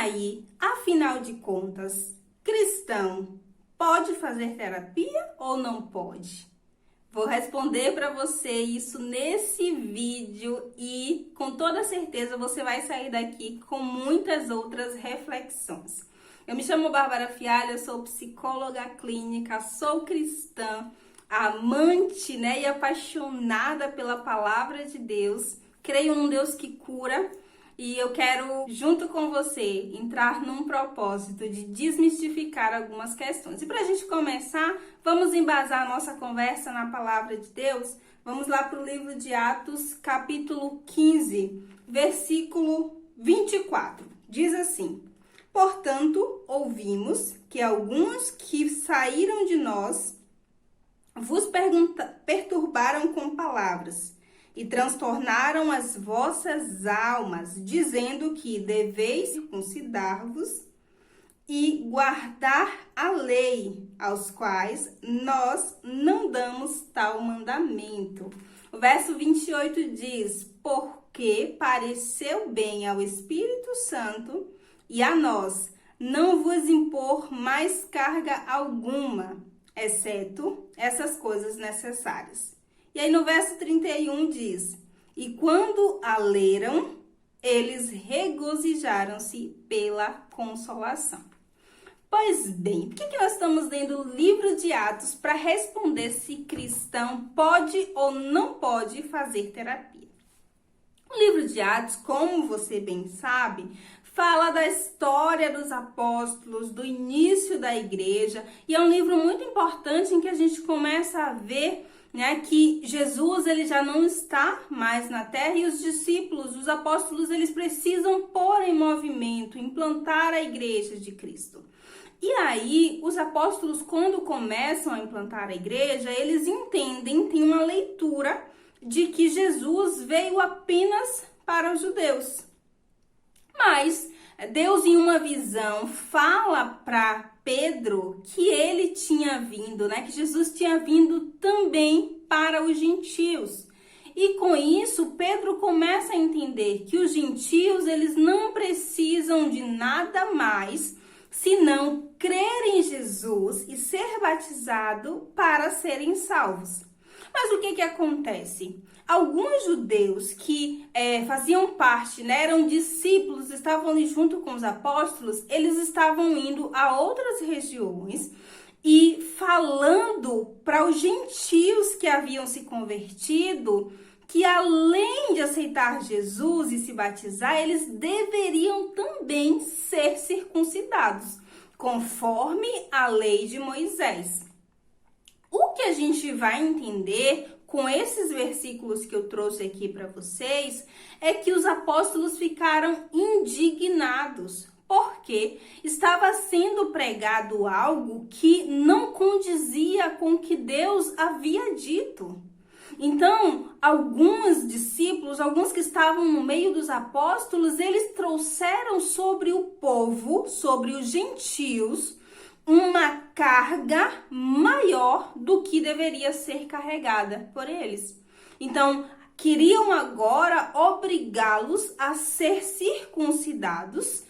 aí, afinal de contas, cristão pode fazer terapia ou não pode? Vou responder para você isso nesse vídeo e com toda certeza você vai sair daqui com muitas outras reflexões. Eu me chamo Bárbara Fialho, eu sou psicóloga clínica, sou cristã, amante, e apaixonada pela palavra de Deus. Creio num Deus que cura. E eu quero, junto com você, entrar num propósito de desmistificar algumas questões. E para a gente começar, vamos embasar a nossa conversa na palavra de Deus? Vamos lá para o livro de Atos, capítulo 15, versículo 24. Diz assim: portanto, ouvimos que alguns que saíram de nós vos perturbaram com palavras e transtornaram as vossas almas, dizendo que deveis circuncidar-vos e guardar a lei, aos quais nós não damos tal mandamento. O verso 28 diz: porque pareceu bem ao Espírito Santo e a nós não vos impor mais carga alguma, exceto essas coisas necessárias. E aí no verso 31 diz: e quando a leram, eles regozijaram-se pela consolação. Pois bem, por que nós estamos lendo o livro de Atos para responder se cristão pode ou não pode fazer terapia? O livro de Atos, como você bem sabe, fala da história dos apóstolos, do início da igreja, e é um livro muito importante em que a gente começa a ver que Jesus ele já não está mais na terra e os discípulos, os apóstolos, eles precisam pôr em movimento, implantar a igreja de Cristo. E aí, os apóstolos, quando começam a implantar a igreja, eles entendem, tem uma leitura de que Jesus veio apenas para os judeus. Mas Deus, em uma visão, fala para Pedro que ele tinha vindo, que Jesus tinha vindo também para os gentios. E com isso, Pedro começa a entender que os gentios, eles não precisam de nada mais senão crer em Jesus e ser batizado para serem salvos. Mas o que acontece? Alguns judeus que faziam parte, eram discípulos, estavam ali junto com os apóstolos, eles estavam indo a outras regiões e falando para os gentios que haviam se convertido que além de aceitar Jesus e se batizar, eles deveriam também ser circuncidados, conforme a lei de Moisés. O que a gente vai entender com esses versículos que eu trouxe aqui para vocês é que os apóstolos ficaram indignados, porque estava sendo pregado algo que não condizia com o que Deus havia dito. Então, alguns discípulos, alguns que estavam no meio dos apóstolos, eles trouxeram sobre o povo, sobre os gentios, uma carga maior do que deveria ser carregada por eles. Então, queriam agora obrigá-los a ser circuncidados,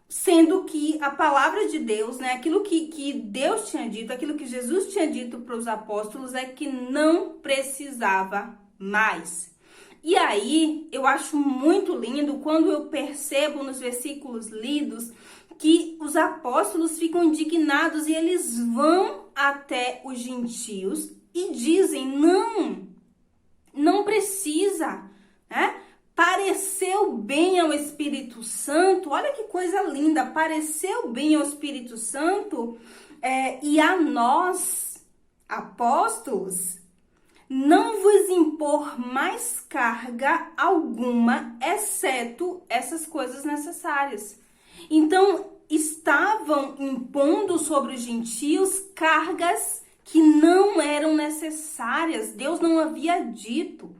sendo que a palavra de Deus, aquilo que Deus tinha dito, aquilo que Jesus tinha dito para os apóstolos é que não precisava mais. E aí, eu acho muito lindo quando eu percebo nos versículos lidos que os apóstolos ficam indignados e eles vão até os gentios e dizem, não precisa, Pareceu bem ao Espírito Santo, olha que coisa linda, pareceu bem ao Espírito Santo e a nós, apóstolos, não vos impor mais carga alguma, exceto essas coisas necessárias. Então, estavam impondo sobre os gentios cargas que não eram necessárias, Deus não havia dito. O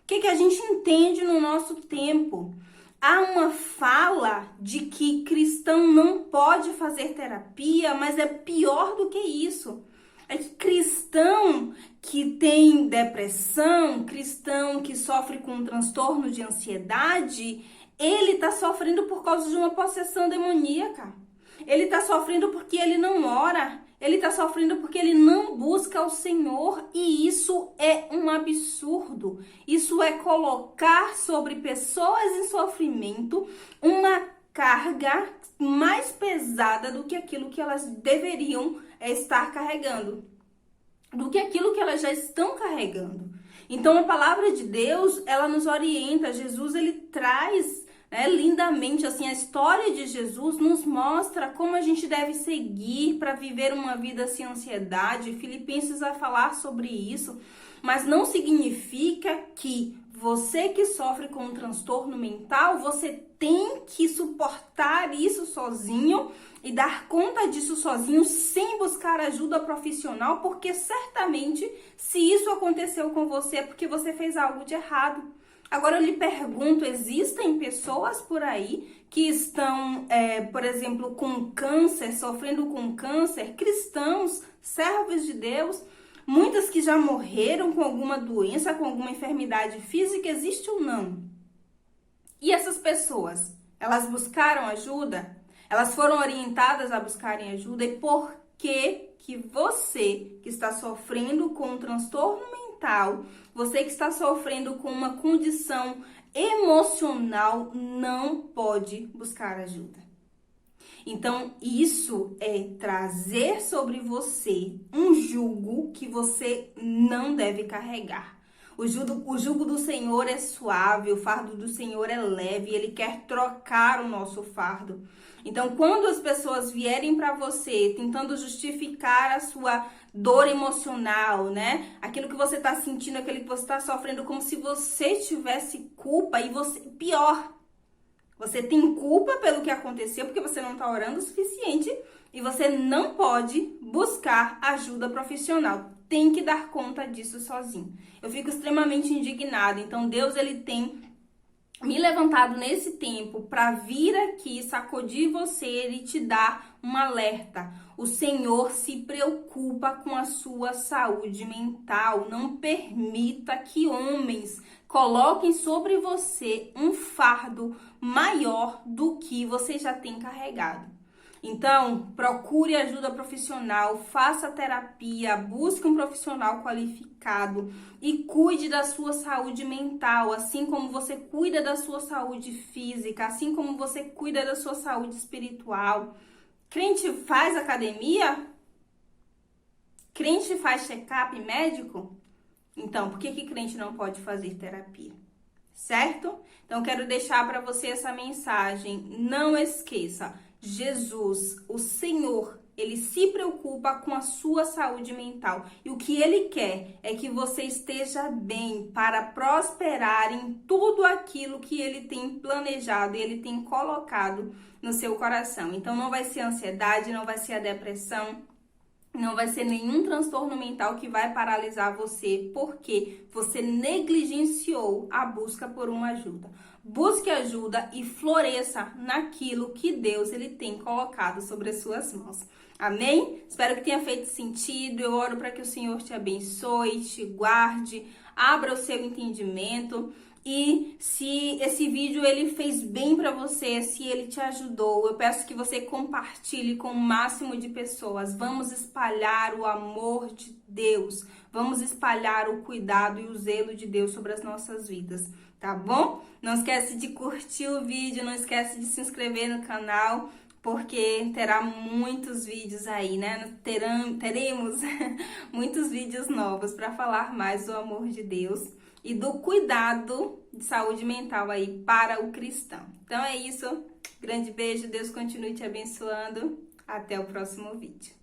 que a gente entende no nosso tempo? Há uma fala de que cristão não pode fazer terapia, mas é pior do que isso. É que cristão que tem depressão, cristão que sofre com um transtorno de ansiedade, Ele está sofrendo por causa de uma possessão demoníaca. Ele está sofrendo porque ele não ora. Ele está sofrendo porque ele não busca o Senhor. E isso é um absurdo. Isso é colocar sobre pessoas em sofrimento uma carga mais pesada do que aquilo que elas deveriam estar carregando, do que aquilo que elas já estão carregando. Então a palavra de Deus, ela nos orienta. Jesus, ele traz, lindamente, assim, a história de Jesus nos mostra como a gente deve seguir para viver uma vida sem ansiedade. Filipenses vai falar sobre isso, mas não significa que você que sofre com um transtorno mental, você tem que suportar isso sozinho e dar conta disso sozinho sem buscar ajuda profissional, porque certamente se isso aconteceu com você é porque você fez algo de errado. Agora eu lhe pergunto, existem pessoas por aí que estão, por exemplo, com câncer, sofrendo com câncer, cristãos, servos de Deus, muitas que já morreram com alguma doença, com alguma enfermidade física, existe ou não? E essas pessoas, elas buscaram ajuda? Elas foram orientadas a buscarem ajuda? E por que você que está sofrendo com um transtorno mental, você que está sofrendo com uma condição emocional, não pode buscar ajuda? Então, isso é trazer sobre você um jugo que você não deve carregar. O jugo do Senhor é suave, o fardo do Senhor é leve, Ele quer trocar o nosso fardo. Então, quando as pessoas vierem para você tentando justificar a sua dor emocional, aquilo que você está sentindo, aquilo que você está sofrendo, como se você tivesse culpa e você, pior, você tem culpa pelo que aconteceu porque você não está orando o suficiente e você não pode buscar ajuda profissional. Tem que dar conta disso sozinho. Eu fico extremamente indignada. Então, Deus, ele tem me levantado nesse tempo para vir aqui, sacudir você e te dar um alerta. O Senhor se preocupa com a sua saúde mental. Não permita que homens coloquem sobre você um fardo maior do que você já tem carregado. Então, procure ajuda profissional, faça terapia, busque um profissional qualificado e cuide da sua saúde mental, assim como você cuida da sua saúde física, assim como você cuida da sua saúde espiritual. Crente faz academia? Crente faz check-up médico? Então, por que crente não pode fazer terapia? Certo? Então, quero deixar para você essa mensagem. Não esqueça, Jesus, o Senhor, ele se preocupa com a sua saúde mental. E o que ele quer é que você esteja bem para prosperar em tudo aquilo que ele tem planejado e ele tem colocado no seu coração. Então, não vai ser a ansiedade, não vai ser a depressão, não vai ser nenhum transtorno mental que vai paralisar você, porque você negligenciou a busca por uma ajuda. Busque ajuda e floresça naquilo que Deus ele tem colocado sobre as suas mãos. Amém? Espero que tenha feito sentido. Eu oro para que o Senhor te abençoe, te guarde, abra o seu entendimento. E se esse vídeo ele fez bem para você, se ele te ajudou, eu peço que você compartilhe com o máximo de pessoas. Vamos espalhar o amor de Deus, vamos espalhar o cuidado e o zelo de Deus sobre as nossas vidas, tá bom? Não esquece de curtir o vídeo, não esquece de se inscrever no canal, porque terá muitos vídeos aí, Teremos muitos vídeos novos para falar mais do amor de Deus e do cuidado de saúde mental aí para o cristão. Então é isso, grande beijo, Deus continue te abençoando, até o próximo vídeo.